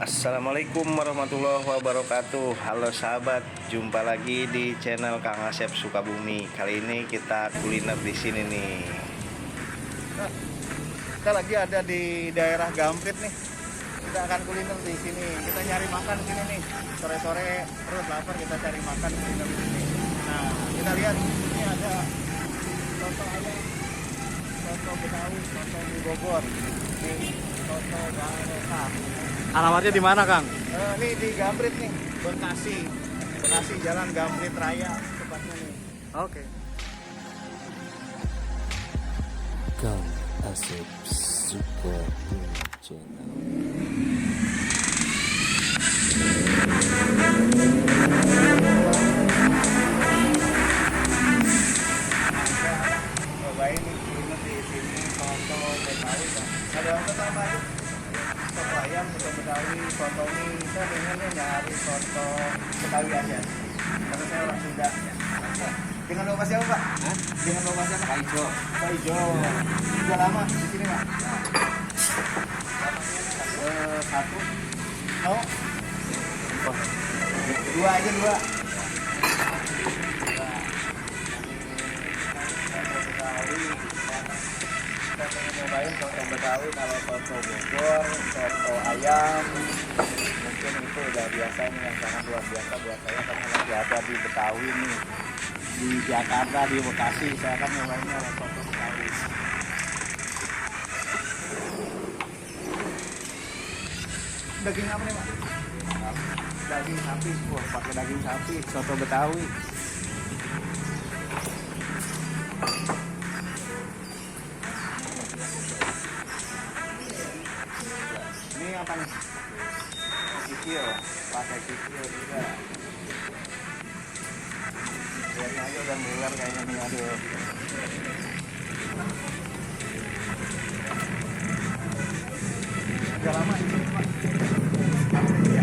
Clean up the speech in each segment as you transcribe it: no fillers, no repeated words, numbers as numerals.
Assalamualaikum warahmatullahi wabarakatuh. Halo sahabat, jumpa lagi di channel Kang Asep Sukabumi. Kali ini kita kuliner di sini nih. Kita lagi ada di daerah Gamprit nih. Kita akan kuliner di sini. Kita nyari makan di sini nih. Sore-sore perut lapar, kita cari makan kuliner di sini. Nah, kita lihat ini ada soto ayam, soto Betawi, soto di Bogor, ini soto Barokah. Alamatnya di mana, Kang? Ini di Gamprit nih, Bekasi, Jalan Gamprit Raya tepatnya nih. Oke. Kang Asep Sukabumi Channel. Cobain nih kuliner di sini soto Betawi, Bang. Ada soto apa aja? Soto ayam, soto Betawi, soto mie. Saya dengarnya nyari soto Betawi aja. Karena saya orang Sunda. Dengan nama siapa, Pak? Hah? Dengan nama siapa? Pak Ijo. Pak Ijo. Sudah lama di sini, Pak? Satu. Mau? Dua aja, dua. Kita pengen nyobain soto Betawi. Kalau soto Bogor, soto ayam, mungkin itu udah biasa nih, yang sangat luar biasa buat saya karena lagi ada di Betawi nih, di Jakarta, di Bekasi. Saya akan nyobainnya soto Betawi. Daging apa nih, Pak? Daging sapi. Wah, pakai daging sapi, soto Betawi. Ini apa nih? Kikil, pakai kikil juga. Lihatnya aja udah meler kayaknya nih, aduh. Udah lama di sini, Pak? Ya,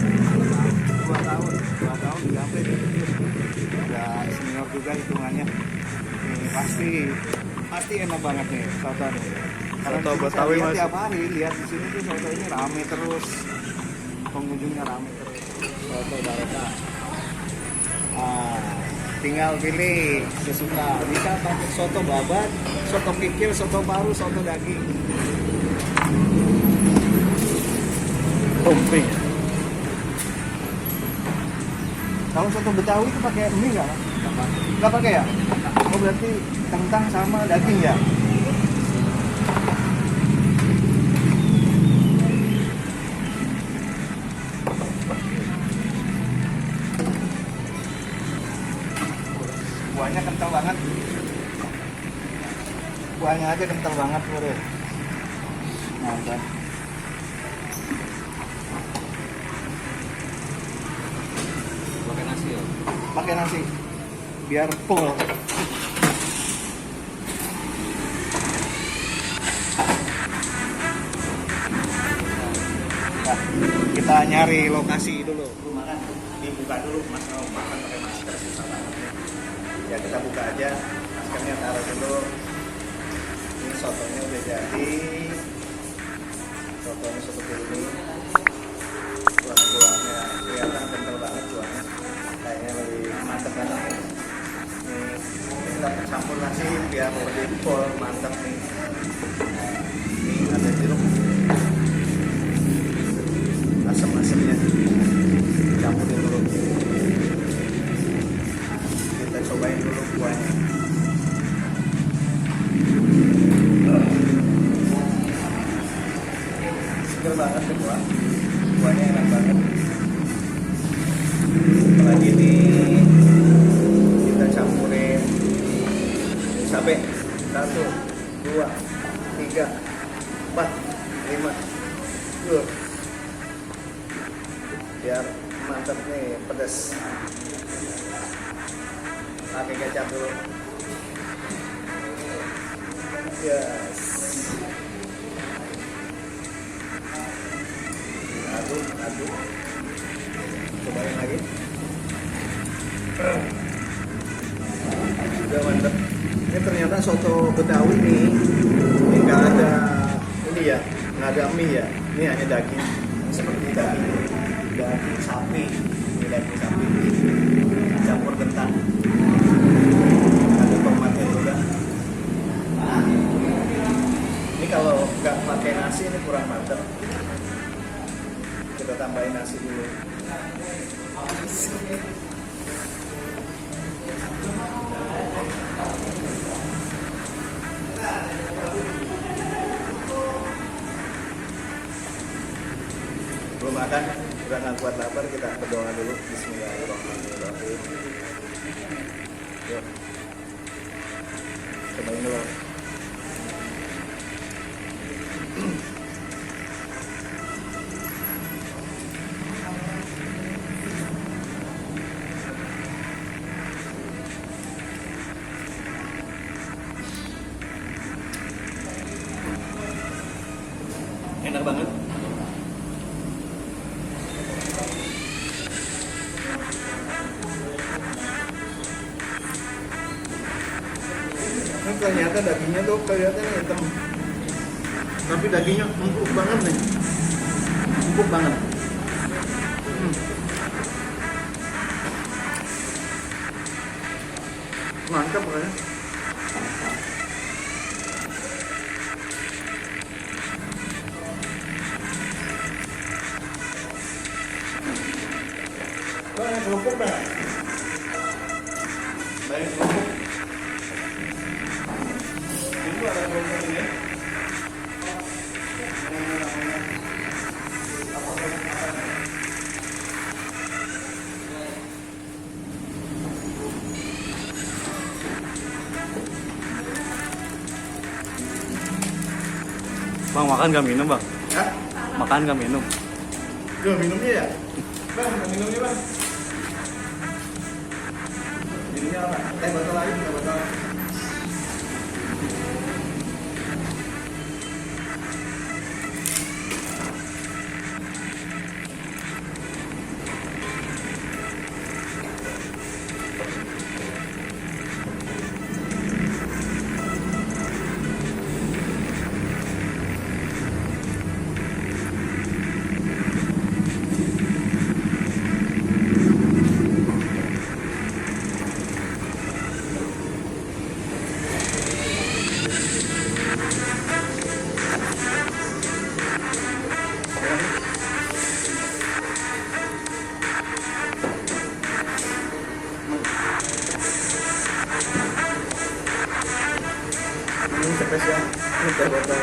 2 tahun di Gamprit. Udah senior juga hitungannya. Nih, pasti enak banget nih soto nih. Karena Soto di sini Betawi, saya lihat Mas. tiap hari, lihat di sini tuh soto ini rame terus, pengunjungnya rame terus. Soto Barokah. Tinggal pilih sesuka. Bisa pakai soto babat, soto kikil, soto paru, soto daging. Tomping. Kalau soto Betawi itu pakai mie nggak? Nggak pakai ya? Oh, berarti kentang sama daging ya? Kuahnya kental banget. Kuahnya aja kental banget, Bro. Mantap. Pakai nasi ya? Pakai nasi biar full. Nah, kita nyari lokasi dulu. Makan dibuka dulu, Mas mau makan pakai masker susah banget. Ya kita buka aja, maskernya taruh dulu. Ini sotonya udah jadi. Sotonya seperti ini. Kuah-kuahnya kelihatan kental banget kuahnya. Kayaknya lebih mantep kan. Ini kita campur nasi biar lebih full, mantap nih. Ini ada jeruk. Asam-asamnya campurin dulu. Kita cobain dulu kuahnya. Seger banget tuh kuah. Kuahnya enak banget. Apalagi ini kita campurin cabai. 1, 2, 3, 4, 5. Biar mantap nih, pedas. Pakai kecap dulu. Yes. Aduk. Cobain lagi. Udah mantap. Ini ternyata soto Betawi nih, ini nggak ada ini ya, nggak ada mie ya. Ini hanya daging seperti daging. daging sapi, ini daging sapi campur kentang, ada tomatnya juga. Ini kalau nggak pakai nasi ini kurang mantap. Kita tambahin nasi dulu. Belum makan, udah nggak kuat lapar, kita berdoa dulu. Bismillahirrahmanirrahim. Yuk, cobain dulu. Enak banget. Ini ternyata dagingnya tuh kelihatannya hitam, tapi dagingnya empuk banget nih, empuk banget. Mantap pokoknya. Banyak kerupuk dah. Banyak kerupuk. Itu ada kerupuk ini. Bang, makan gak minum bang? Hah? Makan gak minum? Duh, minumnya ya? Bang, minumnya bang. Jadinya apa? Teh botol lagi, teh botol. Ini spesial, ini teh botol.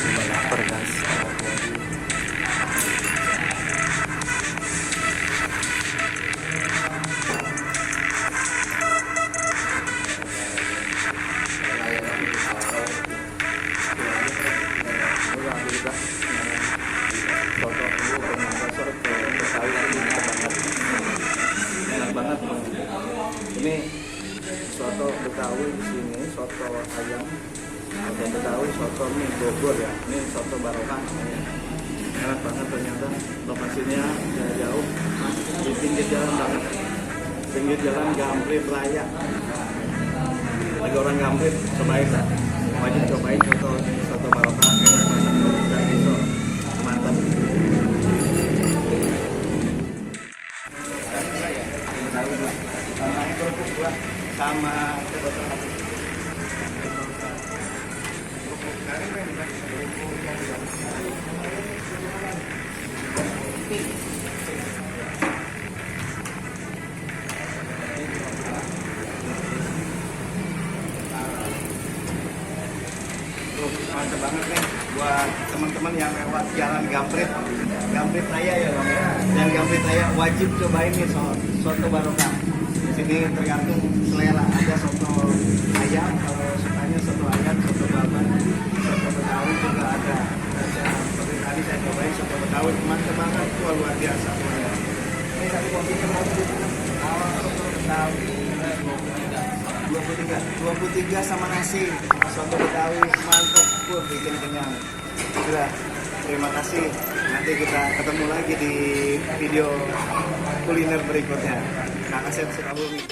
Lapar guys. Enak banget. Ini soto Betawi di sini, soto ayam, soto Betawi, soto mie Bogor ya. Ini soto barokah. Enak banget ternyata. Lokasinya jauh, di pinggir jalan banget. Pinggir jalan Gamprit Raya. Lagi orang Gamprit, cobain lah. Wajib cobain soto barokah. Mantap. Sama mantep banget nih buat teman-teman yang lewat jalan Gamprit Raya ya Bang ya. Dan Gamprit Raya wajib cobain nih soto barokah. Di sini tergantung selera, ada soto ayam, kalau sukanya soto ayam, soto babat, soto betawi juga ada. Dan seperti tadi saya cobain soto betawi, mantep banget, wah luar biasa. Ini satu porsi termaju. Kalau soto betawi 23 sama nasi, soto betawi mantep, bikin kenyang. Sudah, terima kasih. Nanti kita ketemu lagi di video kuliner berikutnya. Kang Asep Sukabumi.